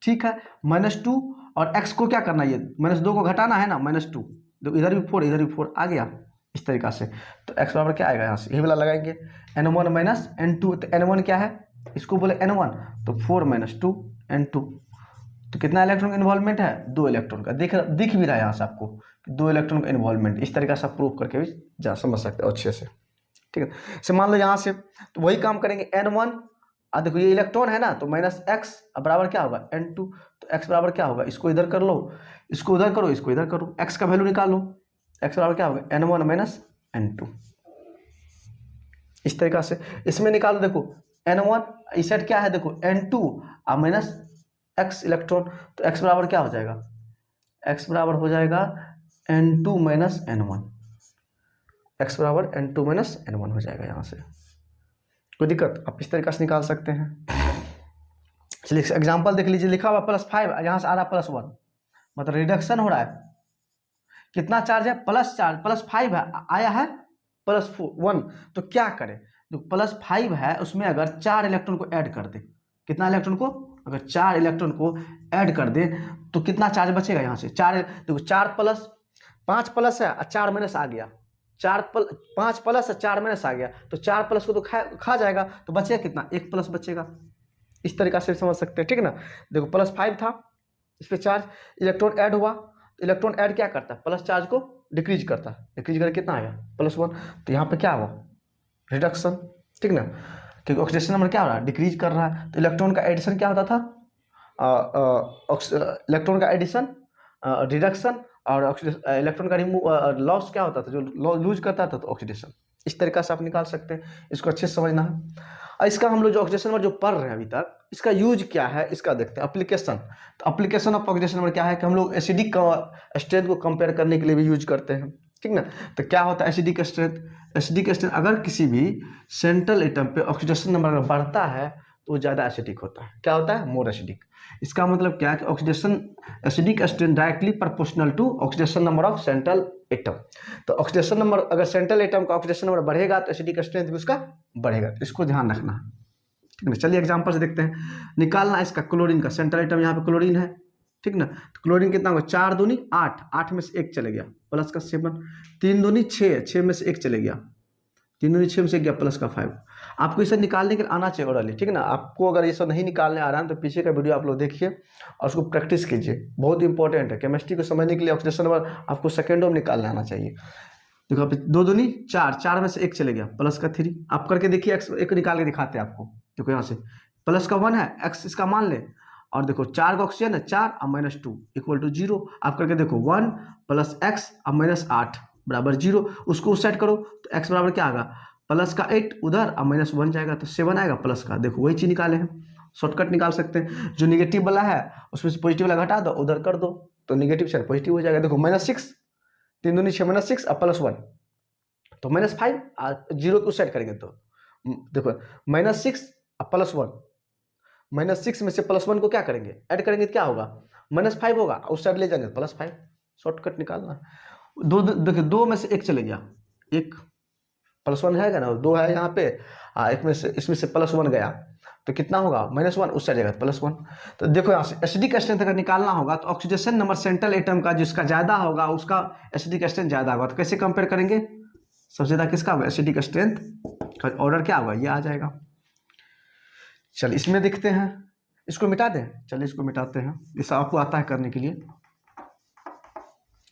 ठीक है, -2 और x को क्या करना, ये -2 को घटाना है ना, -2, देखो इधर भी 4 इधर भी 4 आ गया, इस तरीका से। तो x बराबर क्या आएगा, यहाँ से यही वाला लगाएंगे, n1 -n2, तो n1 क्या है, इसको बोले n1, तो 4 - 2 n2, तो कितना इलेक्ट्रॉन का इन्वॉल्वमेंट है, 2 इलेक्ट्रॉन का, दिख भी रहा है यहाँ से आपको 2 इलेक्ट्रॉन का इन्वॉल्वमेंट, इस तरीका से आप प्रूव करके भी जा समझ सकते हो अच्छे से, ठीक है। इसे मान लो यहाँ से, तो वही काम करेंगे n1, देखो ये इलेक्ट्रॉन है ना, तो -x बराबर क्या होगा n2, तो x बराबर क्या होगा, इसको इधर कर लो, इसको उधर करो, इसको इधर करो, x का वैल्यू निकालो, x बराबर क्या होगा n1 माइनस n2। इस तरीका से इसमें निकालो, देखो n1 इस साइड क्या है, देखो n2 और माइनस x इलेक्ट्रॉन, तो x बराबर क्या हो जाएगा, x बराबर हो जाएगा n2 माइनस n1, x बराबर n2 माइनस n1 हो जाएगा। यहाँ से कोई दिक्कत, आप इस तरीका से निकाल सकते हैं। चलिए एग्जाम्पल देख लीजिए, लिखा हुआ +5, यहाँ से आ रहा +1, मतलब रिडक्शन हो रहा है। कितना चार्ज है, प्लस चार्ज, +5 है, आया है +1, तो क्या करें, जो +5 है उसमें अगर 4 इलेक्ट्रॉन को ऐड कर दे, कितना इलेक्ट्रॉन को, अगर 4 इलेक्ट्रॉन को ऐड कर दे तो कितना चार्ज बचेगा, यहाँ से 4, देखो 4 प्लस 5 प्लस है और 4 माइनस आ गया, 5 प्लस है 4 माइनस आ गया, तो 4 प्लस को तो खा जाएगा, तो बचेगा कितना, 1 प्लस बचेगा। इस तरीका से समझ सकते हैं, ठीक ना। देखो +5 था, इस पर चार्ज, इलेक्ट्रॉन ऐड हुआ, तो इलेक्ट्रॉन ऐड क्या करता है, प्लस चार्ज को डिक्रीज करता है, डिक्रीज करके कितना आएगा +1, तो यहाँ पे क्या हुआ रिडक्शन, ठीक ना, क्योंकि ऑक्सीडेशन नंबर क्या हो रहा है, डिक्रीज कर रहा है। तो इलेक्ट्रॉन का एडिशन क्या होता था, इलेक्ट्रॉन का एडिशन रिडक्शन, और इलेक्ट्रॉन का लॉस क्या होता था, जो लूज करता था, तो ऑक्सीडेशन। इस तरीका से आप निकाल सकते हैं, इसको अच्छे से समझना है। और इसका हम लोग जो ऑक्सीडेशन नंबर जो पढ़ रहे हैं अभी तक, इसका यूज क्या है, इसका देखते हैं एप्लीकेशन। तो एप्लीकेशन ऑफ ऑक्सीडेशन नंबर क्या है कि हम लोग एसिडिक स्ट्रेंथ को कंपेयर करने के लिए भी यूज करते हैं, ठीक ना। तो क्या होता है एसिडिक स्ट्रेंथ, अगर किसी भी सेंट्रल एटम पे ऑक्सीडेशन नंबर अगर बढ़ता है तो ज़्यादा एसिडिक होता है, क्या होता है, मोर एसिडिक। इसका मतलब क्या है कि oxidation acidic strength directly proportional to oxidation number of central atom. तो ऑक्सीडेशन नंबर, अगर सेंट्रल एटम का ऑक्सीडेशन नंबर बढ़ेगा तो एसिडिक स्ट्रेंथ भी उसका बढ़ेगा, तो इसको ध्यान रखना है, ठीक है। चलिए एग्जांपल से देखते हैं, निकालना इसका क्लोरीन का, सेंट्रल एटम यहाँ पे क्लोरीन है, ठीक ना। तो क्लोरीन कितना होगा, 4 दूनी 8, 8 में से 1 चले गया, प्लस का 7, 3 दूनी 6, 6 में से 1 चले गया, 3 दूनी 6 में से 1 गया, प्लस का 5। आपको इसे निकालने के लिए आना चाहिए ओरली, ठीक है ना। आपको अगर ये सब नहीं निकालने आ रहा है तो पीछे का वीडियो आप लोग देखिए और उसको प्रैक्टिस कीजिए, बहुत इंपॉर्टेंट है। केमिस्ट्री को समझने के लिए ऑक्सीडेशन नंबर आपको सेकेंडों में निकालने आना चाहिए। देखो आप 2 दूनी 4, 4 में से 1 चले गया, प्लस का 3, आप करके देखिए, एक निकाल के दिखाते हैं आपको। देखो यहाँ से प्लस का 1 है, x इसका मान ले, और देखो 4 का ऑक्सीजन है, 4 और -2 = 0। आप करके देखो 1 + x और -8 बराबर 0, उसको उस साइड करो तो x बराबर क्या आएगा, प्लस का 8 उधर और -1 जाएगा, तो 7 आएगा प्लस का। देखो वही चीज निकाले हैं, शॉर्टकट निकाल सकते हैं। जो निगेटिव वाला है उसमें से पॉजिटिव वाला घटा दो, उधर कर दो, तो निगेटिव से पॉजिटिव हो जाएगा। देखो -6, 3 दूनी 6, -6 और +1, तो -5 और 0 को उस साइड करेंगे, तो देखो -6 और +1, -6 में से +1 को क्या करेंगे, ऐड करेंगे तो क्या होगा, -5 होगा, उस साइड ले जाएंगे +5, शॉर्टकट निकालना। 2 देखिए 2 में से 1 चले गया, 1 +1 है ना, 2 है यहाँ पे, एक में से, इसमें से +1 गया, तो कितना होगा -1, उस साइड जाएगा +1। तो देखो यहाँ से एसिडिक स्ट्रेंथ अगर निकालना होगा तो ऑक्सीडेशन नंबर सेंट्रल एटम का जिसका ज़्यादा होगा उसका एसिडिक स्ट्रेंथ ज़्यादा होगा। तो कैसे कंपेयर करेंगे, सबसे ज़्यादा किसका होगा, एसिडिक स्ट्रेंथ का ऑर्डर क्या होगा, ये आ जाएगा। चलिए इसमें देखते हैं, इसको मिटा दें, चलिए इसको मिटाते हैं, इस आपको आता है करने के लिए,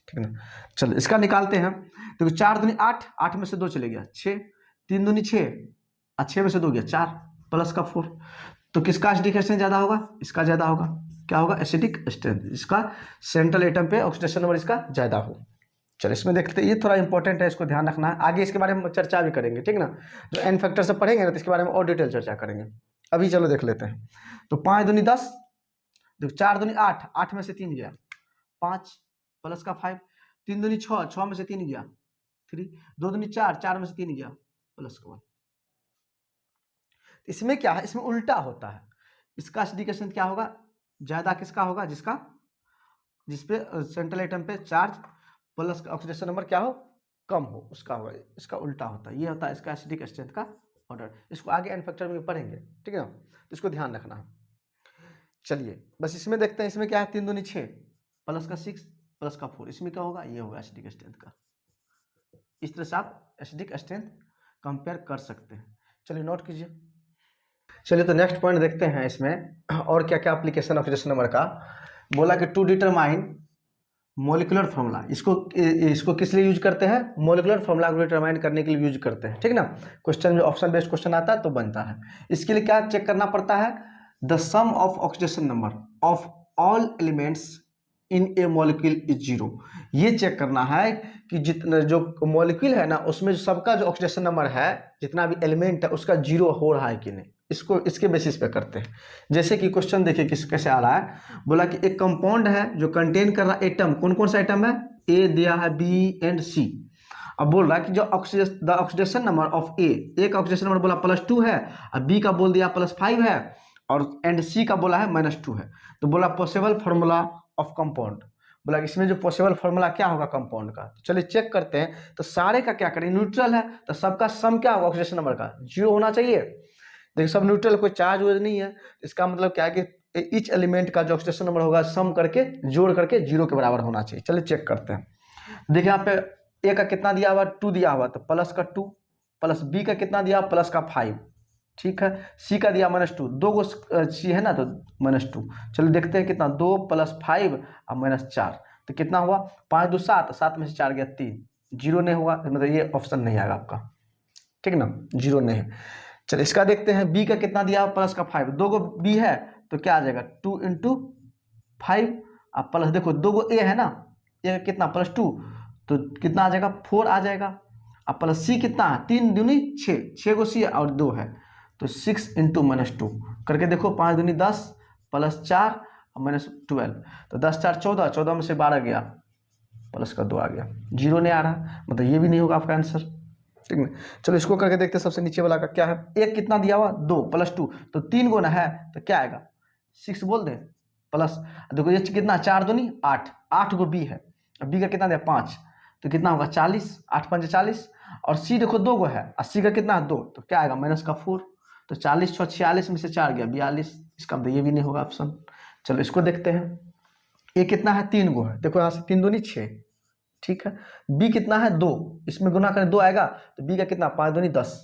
ठीक है ना। चलो इसका निकालते हैं। देखो 4 दूनी 8, 8 में से 2 चले गया 6, 3 दूनी 6 और 6 में से 2 गया 4, प्लस का 4, तो किसका एसिडिक स्ट्रेंथ ज़्यादा होगा, इसका ज़्यादा होगा। क्या होगा, एसिडिक स्ट्रेंथ, इसका सेंट्रल एटम पे ऑक्सीडेशन नंबर इसका ज़्यादा हो। चलो इसमें देखते हैं, ये थोड़ा इंपॉर्टेंट है, इसको ध्यान रखना है, आगे इसके बारे में चर्चा भी करेंगे, ठीक ना। जो एन फैक्टर से पढ़ेंगे ना तो इसके बारे में और डिटेल चर्चा करेंगे। अभी चलो देख लेते हैं। तो 5 दूनी 10, देखो 4 दूनी 8, 8 में से 3 गया 5, प्लस का 5, 3 दूनी 6, 6 में से 3 गया 3, 2 दूनी 4, 4 में से 3 गया, प्लस का 1। इसमें क्या है, इसमें उल्टा होता है, इसका एसिडिक स्ट्रेंथ क्या होगा, ज्यादा किसका होगा, जिसपे सेंट्रल एटम पे चार्ज प्लस का ऑक्सीडेशन नंबर क्या हो, कम हो, उसका होगा। इसका उल्टा होता है, ये होता है इसका एसिडिक स्ट्रेंथ का ऑर्डर। इसको आगे एन फैक्टर में पढ़ेंगे, ठीक है ना, तो इसको ध्यान रखना है। चलिए बस इसमें देखते हैं, इसमें क्या है, 3 दूनी 6, प्लस का 6, प्लस का 4, इसमें क्या होगा, ये होगा एसिडिक स्ट्रेंथ का। इस तरह से आप एसिडिक स्ट्रेंथ कंपेयर कर सकते हैं। चलिए नोट कीजिए। चलिए तो नेक्स्ट पॉइंट देखते हैं इसमें और क्या क्या एप्लीकेशन ऑक्सीडेशन नंबर का। बोला कि टू डिटरमाइन मोलिकुलर फॉर्मूला, इसको किस लिए यूज करते हैं, मोलिकुलर फॉर्मूला को डिटरमाइन करने के लिए यूज करते हैं, ठीक ना। क्वेश्चन में ऑप्शन बेस्ड क्वेश्चन आता है तो बनता है। इसके लिए क्या चेक करना पड़ता है, the sum of oxidation number of all elements in a molecule is zero. ये चेक करना है कि जितना जो मॉलिक्यूल है ना उसमें जो सबका जो ऑक्सीडेशन नंबर है, जितना भी एलिमेंट है उसका जीरो हो रहा है कि नहीं, इसको इसके बेसिस पे करते हैं। जैसे कि क्वेश्चन देखिए कैसे आ रहा है, बोला कि एक कंपाउंड है जो कंटेन कर रहा है एटम, कौन कौन सा एटम है, ए दिया है, बी एंड सी। अब बोल रहा है कि जो द ऑक्सीडेशन नंबर ऑफ ए का ऑक्सीडेशन नंबर बोला +2 है, और बी का बोल दिया +5 है, और एंड सी का बोला है -2 है। तो बोला पॉसिबल फार्मूला ऑफ कंपाउंड, बोला इसमें जो पॉसिबल फार्मूला क्या होगा कंपाउंड का। तो चलिए चेक करते हैं। तो सारे का क्या करें, न्यूट्रल है तो सबका सम क्या होगा ऑक्सीडेशन नंबर का, 0 होना चाहिए। देखिए सब न्यूट्रल, कोई चार्ज वार्ज नहीं है, इसका मतलब क्या है कि ईच एलिमेंट का जो ऑक्सीडेशन नंबर होगा सम करके जोड़ करके 0 के बराबर होना चाहिए। चलिए चेक करते हैं। देखिए यहाँ पे ए का कितना दिया हुआ, 2 दिया हुआ, तो प्लस का 2, प्लस बी का कितना दिया, प्लस का 5, ठीक है। सी का दिया -2, 2 गो सी है ना तो -2। चलिए देखते हैं कितना, 2 + 5 और -4, तो कितना हुआ, 5 2 7, 7 में से 4 गया 3, 0 नहीं हुआ, मतलब ये ऑप्शन नहीं आएगा आपका, ठीक ना, 0 नहीं है। चलिए इसका देखते हैं, बी का कितना दिया, प्लस का 5, 2 गो बी है तो क्या आ जाएगा 2 × 5, अब प्लस देखो 2 गो ए है ना, ए कितना +2 तो कितना आ जाएगा 4 आ जाएगा। अब प्लस सी कितना है, 3 दूनी 6, 6 गो सी और 2 है तो 6 × -2 करके देखो, 5 दूनी 10 + 4 और -12, तो 10 4 14, 14 में से 12 गया, प्लस का 2 आ गया, 0 नहीं आ रहा, मतलब ये भी नहीं होगा आपका आंसर, ठीक है। चलो इसको करके देखते हैं, सबसे नीचे वाला का क्या है, एक कितना दिया हुआ 2 + 2 तो 3 गुना है तो क्या आएगा 6 बोल दे, प्लस देखो ये कितना 4 दूनी 8, 8 गो बी है, बी का कितना दिया 5 तो कितना होगा 40, 8 × 5 = 40, और सी देखो 2 गो है, 80 का कितना 2 तो क्या आएगा -4, तो 40 6 46 में से 4 गया 42, इसका मतलब ये भी नहीं होगा ऑप्शन। चलो इसको देखते हैं, ए कितना है 3 गो है, देखो यहाँ से 3 दूनी 6, ठीक है। बी कितना है 2, इसमें गुना करें 2 आएगा, तो बी का कितना 5 दूनी 10,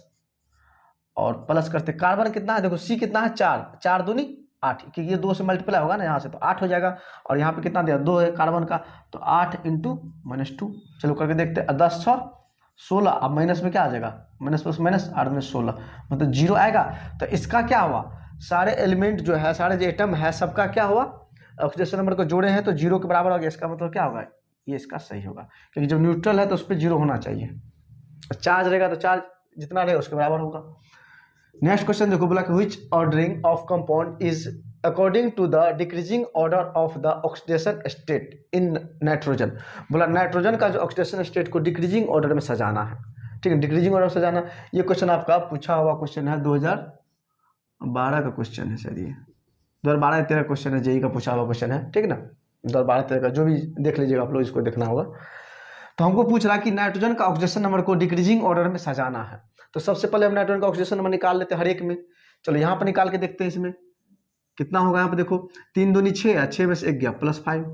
और प्लस करते कार्बन कितना है, देखो सी कितना है 4, 4 दूनी 8, क्योंकि ये 2 से मल्टीप्लाई होगा ना यहाँ से तो 8 हो जाएगा, और यहाँ पे कितना दिया 2 है कार्बन का, तो 8 × -2, चलो करके देखते हैं, 10 6 16, अब माइनस में क्या आ जाएगा, माइनस प्लस माइनस 8 में 16, मतलब 0 आएगा। तो इसका क्या हुआ, सारे एलिमेंट जो है, सारे जो एटम है सबका क्या हुआ, ऑक्सीडेशन नंबर को जोड़े हैं तो 0 के बराबर हो गया, इसका मतलब क्या होगा, ये इसका सही होगा, क्योंकि जब न्यूट्रल है तो उस पर 0 होना चाहिए, चार्ज रहेगा तो चार्ज जितना रहेगा उसके बराबर होगा। नेक्स्ट क्वेश्चन देखो, बोला कि which ordering of compound is according to the decreasing order of the oxidation state in nitrogen. बोला नाइट्रोजन का जो ऑक्सीडेशन स्टेट को डिक्रीजिंग ऑर्डर में सजाना है, ठीक है, डिक्रीजिंग ऑर्डर में सजाना। ये क्वेश्चन आपका पूछा हुआ क्वेश्चन है, 2012 का क्वेश्चन है, शायद ये 2012-13 क्वेश्चन है, जेई का पूछा हुआ क्वेश्चन है, ठीक ना, 2012-13 का जो भी देख लीजिएगा आप लोग, इसको देखना होगा। तो हमको पूछ रहा कि नाइट्रोजन का ऑक्सीडेशन नंबर को डिक्रीजिंग ऑर्डर में सजाना है, तो सबसे पहले हम नाइट्रोजन का ऑक्सीडेशन नंबर निकाल लेते हैं हर एक में। चलो यहाँ पर निकाल के देखते हैं, इसमें कितना होगा, यहाँ पे देखो 3 दूनी 6 है, 6 में से 1 गया +5,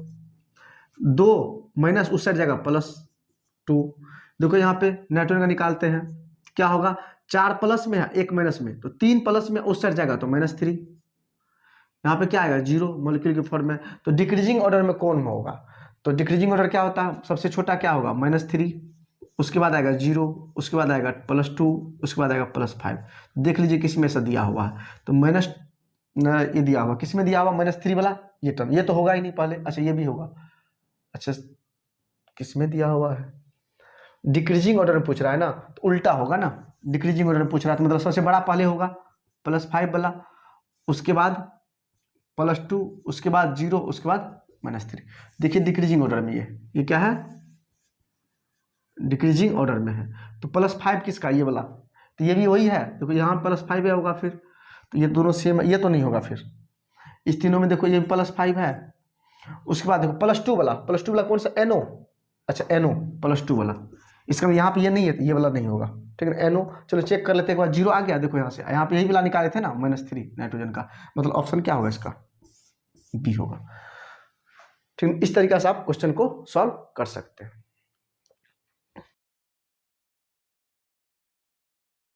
2 माइनस उस साइड जाएगा +2, देखो यहाँ पे नाइट्रोजन का निकालते हैं, क्या होगा 4 प्लस में है 1 माइनस में, तो 3 प्लस में उस साइड जाएगा तो -3, यहाँ पे क्या आएगा 0 मॉलिक्यूल के फॉर्म में। तो डिक्रीजिंग ऑर्डर में कौन होगा, तो डिक्रीजिंग ऑर्डर क्या होता है, सबसे छोटा क्या होगा -3, उसके बाद आएगा 0, उसके बाद आएगा +2, उसके बाद आएगा +5। देख लीजिए किस में से दिया हुआ है, तो माइनस ये दिया हुआ, किस में दिया हुआ -3 वाला ये टर्म, ये तो होगा ही नहीं पहले, अच्छा ये भी होगा, अच्छा किस में दिया हुआ है, डिक्रीजिंग ऑर्डर में पूछ रहा है ना, तो उल्टा होगा ना, डिक्रीजिंग ऑर्डर में पूछ रहा है तो मतलब सबसे बड़ा पहले होगा +5 वाला, उसके बाद +2, उसके बाद 0, उसके बाद -3। देखिए डिक्रीजिंग ऑर्डर में ये क्या है, डिक्रीजिंग ऑर्डर में है, तो +5 किसका, ये वाला, तो ये भी वही है, देखो यहाँ +5 होगा, फिर तो ये दोनों सेम, ये तो नहीं होगा, फिर इस तीनों में देखो ये +5 है, उसके बाद देखो +2 वाला कौन सा, NO, अच्छा NO +2 वाला, इसका यहाँ पे ये नहीं है, ये वाला नहीं होगा, ठीक है NO। चलो चेक कर लेते हैं, एक बार 0 आ गया, देखो यहाँ से, यहाँ पे यही वाला निकाले थे ना -3 नाइट्रोजन का, मतलब ऑप्शन क्या होगा इसका, बी होगा, ठीक है। इस तरीके से आप क्वेश्चन को सॉल्व कर सकते हैं।